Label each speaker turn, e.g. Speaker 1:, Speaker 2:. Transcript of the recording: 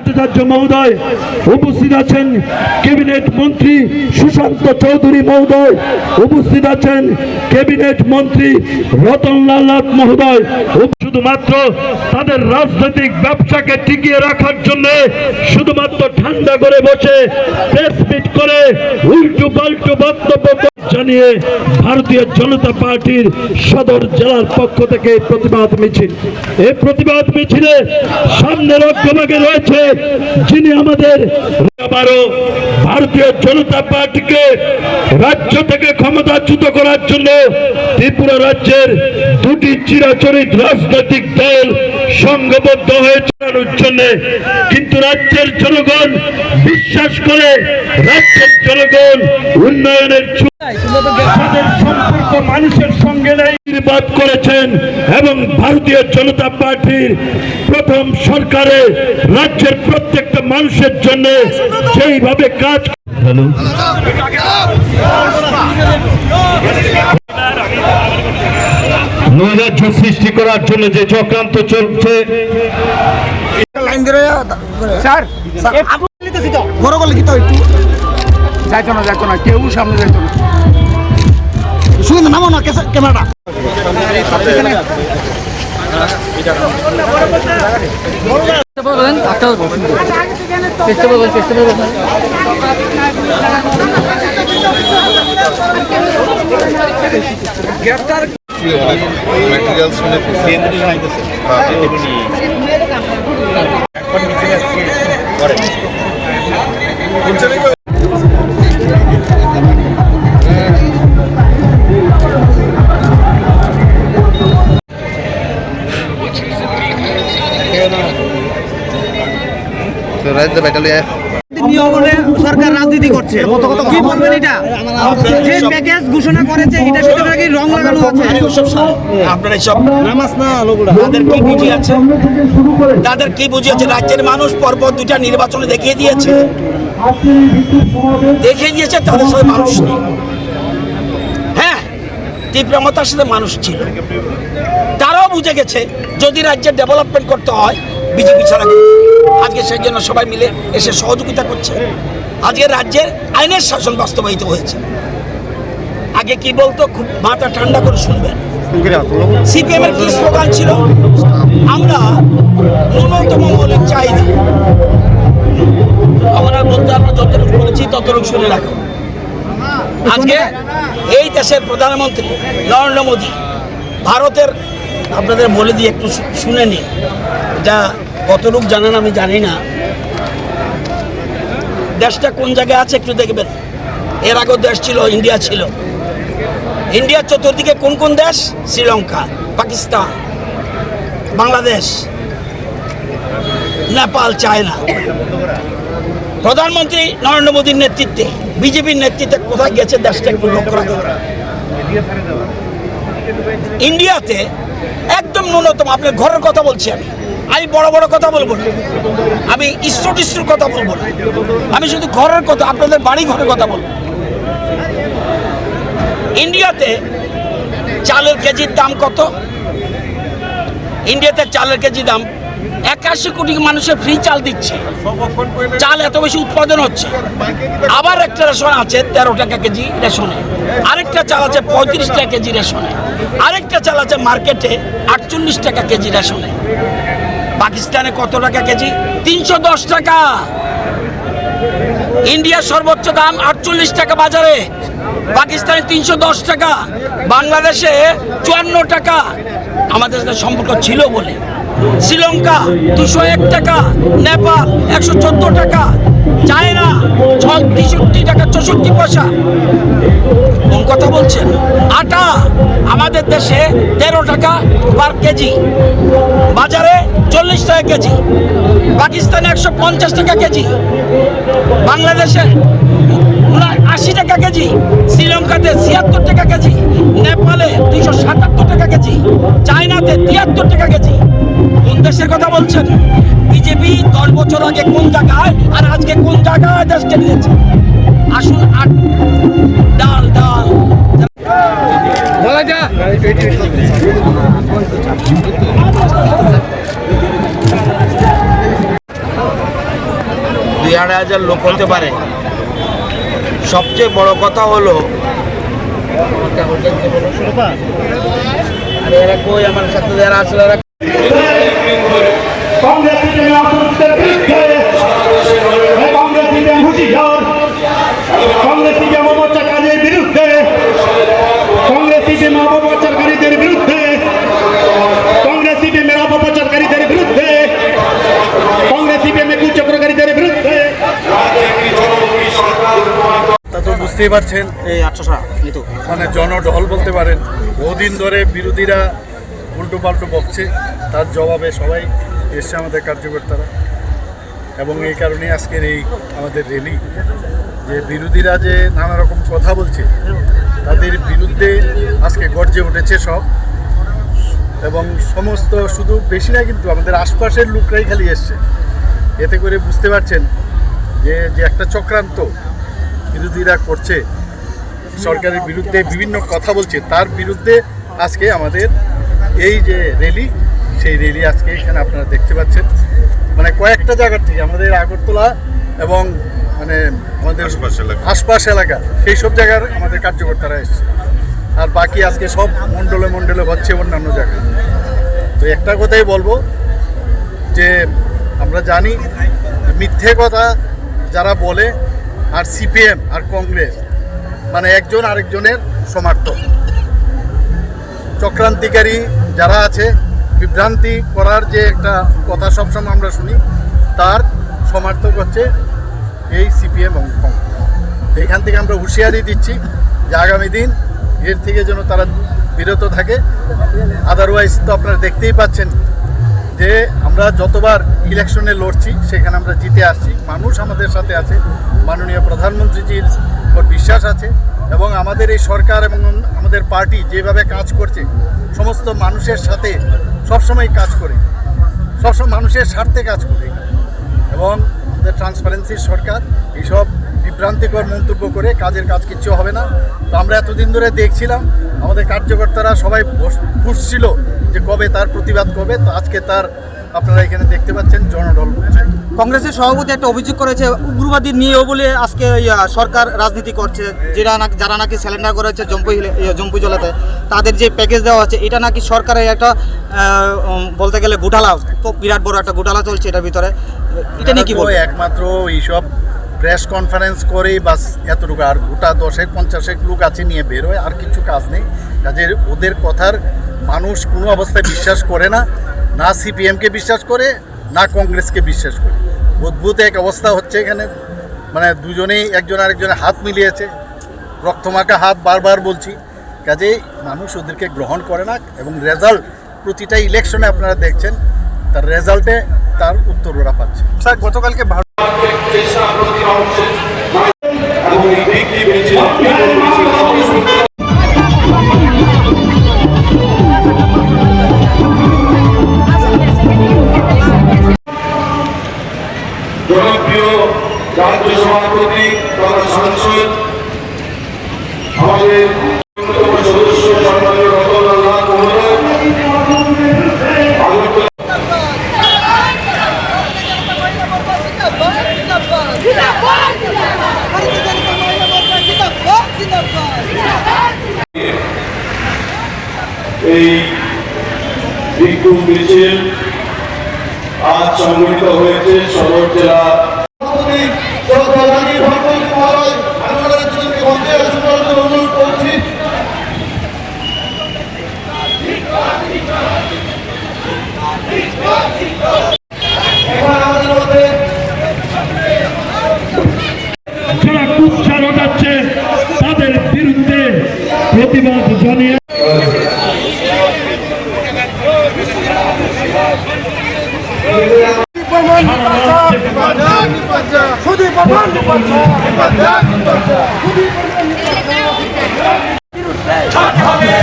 Speaker 1: ভট্টাচার্য মহোদয়, উপস্থিত আছেন ক্যাবিনেট মন্ত্রী সুশান্ত চৌধুরী মহোদয়, উপস্থিত আছেন ক্যাবিনেট মন্ত্রী রতনলাল নাথ মহোদয়। শুধুমাত্র তাদের রাজনৈতিক ব্যবসাকে টিকিয়ে রাখার জন্য শুধুমাত্র ঠান্ডা করে বসে প্রেস মিট করে উল্টো পাল্টো বক্তব্য জানিয়ে ভারতীয় জনতা পার্টির সদর জেলার পক্ষ থেকে প্রতিবাদ মিছিল। এই প্রতিবাদ মিছিলে সামনের অগ্রভাগে রয়েছে যিনি আমাদের আবারও ভারতীয় জনতা পার্টিকে রাজ্য থেকে ক্ষমতাচ্যুত করার জন্য ত্রিপুরা রাজ্যের দুটি চিরাচরিত রাজনৈতিক দল সংঘবদ্ধ হয়ে চালানোর জন্য। কিন্তু রাজ্যের জনগণ বিশ্বাস করে, রাজ্যের জনগণ উন্নয়নের সম্পর্ক মানুষের সঙ্গে নির্বাদ করেছেন এবং ভারতীয় জনতা পার্টির প্রথম সরকারে রাজ্যের প্রত্যেকটা মানুষের জন্য সেইভাবে কাজ নৈরাজ্য সৃষ্টি করার জন্য যে চক্রান্ত চলছে।
Speaker 2: যাইতো না কেউ সামনে যাইতো না। শুনে নামো না ক্যামেরাটা।
Speaker 3: সরকার রাজনীতি করছে, কি বলবেন এটা? যে প্যাকেজ ঘোষণা করেছে এটার ভিতরে নাকি রং লাগানো আছে।
Speaker 4: আপনারা সব নামাজ না তাদের কি বুঝিয়েছে, তাদের কি বুঝিয়েছে? রাজ্যের মানুষ পরপর দুটা নির্বাচনে দেখিয়ে দিয়েছে তাদের সাথে মানুষ নেই। হ্যাঁ, তীব্রমতার সাথে মানুষ ছিল। তারাও বুঝে গেছে যদি রাজ্যের ডেভেলপমেন্ট করতে হয় বিজেপি ছাড়া। আজকে সেই জন্য সবাই মিলে এসে সহযোগিতা করছে। আজকে রাজ্যের আইনের শাসন বাস্তবায়িত হয়েছে। আগে কি বলতো, খুব মাথা ঠান্ডা করে শুনবেন। সিপিএম এর কি স্লোগান ছিল? আমরা ন্যূনতম মৌলিক চাহিদা। আমরা বলতে আমরা যতটুকু বলেছি ততটুকু শুনে রাখো। আজকে এই দেশের প্রধানমন্ত্রী নরেন্দ্র মোদী ভারতের, আপনাদের বলে দিয়ে একটু শুনে নি, যা কতটুকু জানেন আমি জানি না। দেশটা কোন জায়গায় আছে একটু দেখবেন। এর আগেও দেশ ছিল, ইন্ডিয়া ছিল। ইন্ডিয়ার চতুর্দিকে কোন কোন দেশ? শ্রীলঙ্কা, পাকিস্তান, বাংলাদেশ, নেপাল, চায়না। প্রধানমন্ত্রী নরেন্দ্র মোদীর নেতৃত্বে, বিজেপির নেতৃত্বে কোথায় গেছে দেশটা একটু লক্ষ্য রাখা। ইন্ডিয়াতে একদম ন্যূনতম, আপনার ঘরের কথা বলছি আমি বড় বড় কথা বলবো না, আমি ইস্যুর কথা বলবো না, আমি শুধু ঘরের কথা, আপনাদের বাড়ি ঘরের কথা বলবো। ইন্ডিয়াতে চালের কেজির দাম কত? ইন্ডিয়াতে চালের কেজি দাম 81 কোটি মানুষের ফ্রি চাল দিচ্ছে। চাল এত বেশি উৎপাদন হচ্ছে। আবার একটা রেশন আছে 13 টাকা কেজি রেশনে, আরেকটা চাল আছে 35 টাকা কেজি রেশনে, আরেকটা চাল আছে মার্কেটে 48 টাকা কেজি রেশনে। পাকিস্তানে কত টাকা কেজি? 310 টাকা। ইন্ডিয়ার সর্বোচ্চ দাম 48 টাকা বাজারে, পাকিস্তানে 310 টাকা, বাংলাদেশে 54 টাকা। আমাদের সাথে সম্পর্ক ছিল বলে। শ্রীলঙ্কা 201 টাকা, নেপাল 114 টাকা, চায়না 63 টাকা 64 পয়সা। কোন কথা বলছেন? আটা আমাদের দেশে 13 টাকা পার কেজি, বাজারে 40 টাকা কেজি, পাকিস্তানে 150 টাকা কেজি, বাংলাদেশে 80 টাকা কেজি, শ্রীলঙ্কাতে 76 টাকা কেজি, নেপালে 277 টাকা কেজি, চায়নাতে 73 টাকা কেজি। কোন দেশের কথা বলছেন? বিজেপি 10 বছর আগে কোন জায়গায় আর আজকে কোন জায়গায় দেশকে নিয়েছে? আসুন ডাল ডাল বলা যা।
Speaker 5: 5,500 লোক হতে পারে। সবচেয়ে বড় কথা হলো আরে এরা কই আমার সাথে যারা আসলে এরা
Speaker 1: কংগ্রেস বিরুদ্ধে হুঁশিয়ার, কংগ্রেস অপপ্রচারকারীদের বিরুদ্ধে, কংগ্রেস অপপ্রচারকারীদের বিরুদ্ধে, কংগ্রেস অপপ্রচারকারীদের বিরুদ্ধে, কংগ্রেস কুচক্রকারীদের বিরুদ্ধে।
Speaker 6: তা তো বুঝতেই পারছেন,
Speaker 2: এই 800 নিতো
Speaker 6: মানে জনঢল বলতে পারেন। বহুদিন ধরে বিরোধীরা উল্টো পাল্টো বকছে, তার জবাবে সবাই এসছে আমাদের কার্যকর্তারা। এবং এই কারণে আজকের এই আমাদের র্যালি, যে বিরোধীরা যে নানা রকম কথা বলছে তাদের বিরুদ্ধে আজকে গর্জে উঠেছে সব। এবং সমস্ত শুধু বেশি না, কিন্তু আমাদের আশপাশের লোকরাই খালি এসছে। এতে করে বুঝতে পারছেন যে একটা চক্রান্ত বিরোধীরা করছে, সরকারের বিরুদ্ধে বিভিন্ন কথা বলছে, তার বিরুদ্ধে আজকে আমাদের এই যে র্যালি, সেই র্যালি আজকে এখানে আপনারা দেখতে পাচ্ছেন। মানে কয়েকটা জায়গার থেকে আমাদের আগরতলা এবং মানে আমাদের আশপাশ এলাকা, সেই সব জায়গার আমাদের কার্যকর্তারা এসছে। আর বাকি আজকে সব মণ্ডলে মণ্ডলে হচ্ছে অন্যান্য জায়গায়। তো একটা কথাই বলবো যে আমরা জানি মিথ্যে কথা যারা বলে, আর সিপিএম আর কংগ্রেস মানে একজন আরেকজনের সমর্থক। চক্রান্তিকারী যারা আছে, বিভ্রান্তি করার যে একটা কথা সবসময় আমরা শুনি, তার সমর্থক হচ্ছে এই সিপিএম এবং কংগ্রেস। তো এখান থেকে আমরা হুঁশিয়ারি দিচ্ছি যে আগামী দিন এর থেকে যেন তারা বিরত থাকে। আদারওয়াইজ তো আপনারা দেখতেই পাচ্ছেন যে আমরা যতবার ইলেকশনে লড়ছি সেখানে আমরা জিতে আসছি। মানুষ আমাদের সাথে আছে, মাননীয় প্রধানমন্ত্রীজির উপর বিশ্বাস আছে, এবং আমাদের এই সরকার এবং আমাদের পার্টি যেভাবে কাজ করছে, সমস্ত মানুষের সাথে সবসময় কাজ করে, সবসময় মানুষের স্বার্থে কাজ করে। এবং আমাদের ট্রান্সপারেন্সির সরকার, এইসব বিভ্রান্তিকর মন্তব্য করে কাজের কাজ কিচ্ছু হবে না। তো আমরা এতদিন ধরে দেখছিলাম আমাদের কার্যকর্তারা সবাই খুঁজছিল যে কবে তার প্রতিবাদ করবে। তো আজকে তার আপনারা এখানে দেখতে পাচ্ছেন জনঢল।
Speaker 2: কংগ্রেসের সভাপতি একটা অভিযোগ করেছে উগ্রবাদী নিয়েও বলে আজকে সরকার রাজনীতি করছে, যারা নাকি স্যালেন্ডার করেছে জম্পু জলাতে, তাদের যে প্যাকেজ দেওয়া আছে এটা নাকি সরকারের একটা বলতে গেলে ঘোটালা, বিরাট বড় একটা ঘোটালা চলছে এটার ভিতরে। এটা নিয়ে কি বলবো?
Speaker 6: একমাত্র এইসব প্রেস কনফারেন্স করেই বাস এতটুকু, আর গোটা 10-50 লোক আছে নিয়ে বেরোয়, আর কিছু কাজ নেই। কাজের ওদের কথার মানুষ কোনো অবস্থায় বিশ্বাস করে না, না সিপিএমকে বিশ্বাস করে, না কংগ্রেসকে বিশ্বাস করে। অদ্ভুত এক অবস্থা হচ্ছে এখানে, মানে দুজনেই একজন আরেকজনের হাত মিলিয়েছে, রক্তমাখা হাত, বারবার বলছি। কাজেই মানুষ ওদেরকে গ্রহণ করে না, এবং রেজাল্ট প্রতিটা ইলেকশনে আপনারা দেখছেন, তার রেজাল্টে তার উত্তর ওরা পাচ্ছে।
Speaker 2: স্যার গতকালকে
Speaker 7: জনপ্রিয় রাজ্য সভাপতি তথা সাংসদ আমাদের সদস্য সম্মানীয় রতনলাল মহোদয়, এই বিক্ষোভ মিছিল আজ সংগঠিত হয়েছে সদর জেলা অনুরোধ করছি।
Speaker 1: যারা কুৎসা রটাচ্ছে তাদের বিরুদ্ধে প্রতিবাদ জানিয়ে
Speaker 7: ছাড় হবে